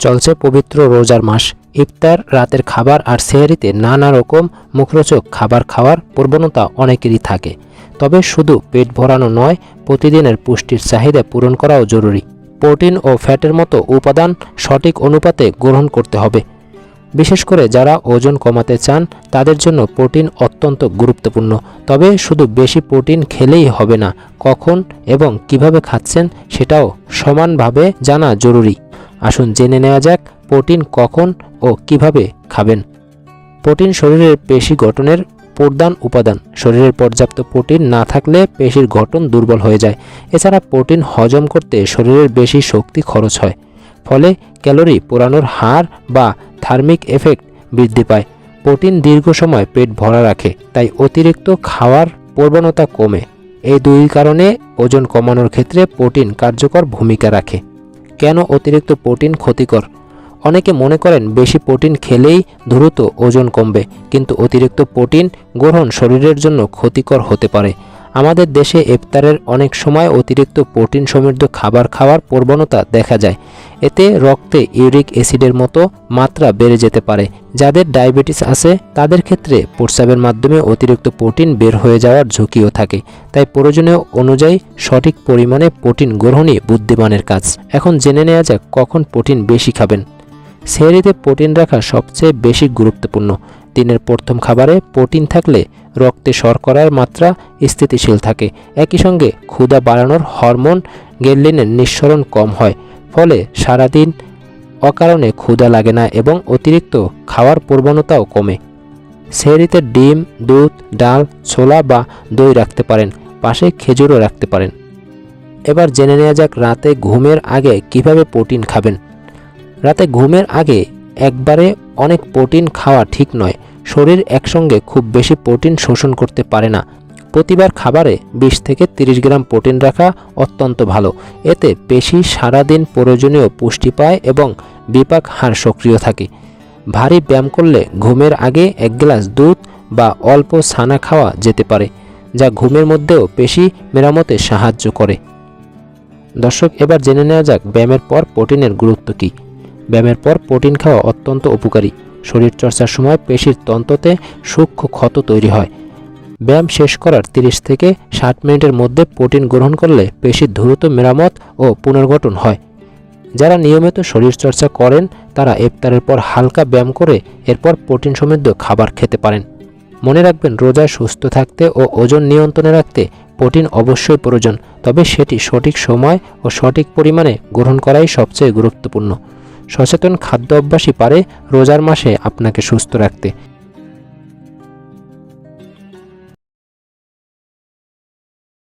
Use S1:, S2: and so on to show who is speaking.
S1: চলছে পবিত্র রোজার মাস। ইফতার, রাতের খাবার আর সেহরিতে নানা রকম মুখরোচক খাবার খাওয়ার প্রবণতা অনেকেরই থাকে। তবে শুধু পেট ভরানো নয়, প্রতিদিনের পুষ্টির চাহিদা পূরণ করাও জরুরি। প্রোটিন ও ফ্যাটের মতো উপাদান সঠিক অনুপাতে গ্রহণ করতে হবে। বিশেষ করে যারা ওজন কমাতে চান তাদের জন্য প্রোটিন অত্যন্ত গুরুত্বপূর্ণ। তবে শুধু বেশি প্রোটিন খেলেই হবে না, কখন এবং কিভাবে খাচ্ছেন সেটাও সমানভাবে জানা জরুরি। আসুন জেনে নেওয়া যাক প্রোটিন কখন ও কিভাবে খাবেন। প্রোটিন শরীরের পেশি গঠনের প্রধান উপাদান। শরীরের পর্যাপ্ত প্রোটিন না থাকলে পেশির গঠন দুর্বল হয়ে যায়। এছাড়া প্রোটিন হজম করতে শরীরের বেশি শক্তি খরচ হয়, ফলে ক্যালোরি পোড়ানোর হার বা থার্মিক এফেক্ট বৃদ্ধি পায়। প্রোটিন দীর্ঘ সময় পেট ভরা রাখে, তাই অতিরিক্ত খাওয়ার প্রবণতা কমে। এই দুই কারণে ওজন কমানোর ক্ষেত্রে প্রোটিন কার্যকর ভূমিকা রাখে। কেন অতিরিক্ত প্রোটিন ক্ষতিকর? অনেকে মনে করেন বেশি প্রোটিন খেলেই দ্রুত ওজন কমবে, কিন্তু অতিরিক্ত প্রোটিন গ্রহণ শরীরের জন্য ক্ষতিকর হতে পারে। আমাদের দেশে ইফতারের অনেক সময় অতিরিক্ত প্রোটিন সমৃদ্ধ খাবার খাওয়ার প্রবণতা দেখা যায়। এতে রক্তে ইউরিক অ্যাসিডের মতো মাত্রা বেড়ে যেতে পারে। যাদের ডায়াবেটিস আছে তাদের ক্ষেত্রে প্রস্রাবের মাধ্যমে অতিরিক্ত প্রোটিন বের হয়ে যাওয়ার ঝুঁকিও থাকে। তাই প্রয়োজনীয় অনুযায়ী সঠিক পরিমাণে প্রোটিন গ্রহণই বুদ্ধিমানের কাজ। এখন জেনে নেওয়া যাক কখন প্রোটিন বেশি খাবেন। সেহরিতে প্রোটিন রাখা সবচেয়ে বেশি গুরুত্বপূর্ণ। দিনের প্রথম খাবারে প্রোটিন থাকলে রক্তে শর্করার মাত্রা স্থিতিশীল থাকে। একই সঙ্গে ক্ষুধা বাড়ানোর হরমোন গ্রেলিনের নিঃসরণ কম হয়, ফলে সারাদিন অকারণে ক্ষুধা লাগে না এবং অতিরিক্ত খাওয়ার প্রবণতাও কমে। সেহরিতে ডিম, দুধ, ডাল, ছোলা বা দই রাখতে পারেন, পাশে খেজুরও রাখতে পারেন। এবার জেনে নেওয়া যাক রাতে ঘুমের আগে কিভাবে প্রোটিন খাবেন। রাতে ঘুমের আগে একবারে অনেক প্রোটিন খাওয়া ঠিক নয়। শরীর একসঙ্গে খুব বেশি প্রোটিন শোষণ করতে পারে না। প্রতিবার খাবারে 20 থেকে 30 গ্রাম প্রোটিন রাখা অত্যন্ত ভালো। এতে পেশি সারাদিন প্রয়োজনীয় পুষ্টি পায় এবং বিপাক হাড় সক্রিয় থাকে। ভারী ব্যায়াম করলে ঘুমের আগে 1 গ্লাস দুধ বা অল্প ছানা খাওয়া যেতে পারে, যা ঘুমের মধ্যেও পেশি মেরামতে সাহায্য করে। দর্শক, এবার জেনে নেওয়া যাক ব্যায়ামের পর প্রোটিনের গুরুত্ব কী। ব্যায়ামের পর প্রোটিন খাওয়া অত্যন্ত উপকারী। শরীরচর্চার সময় পেশির তন্ত্রতে সূক্ষ্ম ক্ষত তৈরি হয়। ব্যায়াম শেষ করার 30 থেকে 60 মিনিটের মধ্যে প্রোটিন গ্রহণ করলে পেশির দ্রুত মেরামত ও পুনর্গঠন হয়। যারা নিয়মিত শরীরচর্চা করেন তারা ইফতারের পর হালকা ব্যায়াম করে এরপর প্রোটিন সমৃদ্ধ খাবার খেতে পারেন। মনে রাখবেন, রোজায় সুস্থ থাকতে ও ওজন নিয়ন্ত্রণে রাখতে প্রোটিন অবশ্যই প্রয়োজন, তবে সেটি সঠিক সময় ও সঠিক পরিমাণে গ্রহণ করাই সবচেয়ে গুরুত্বপূর্ণ। সচেতন খাদ্য অভ্যাসই পারে রোজার মাসে আপনাকে সুস্থ রাখতে।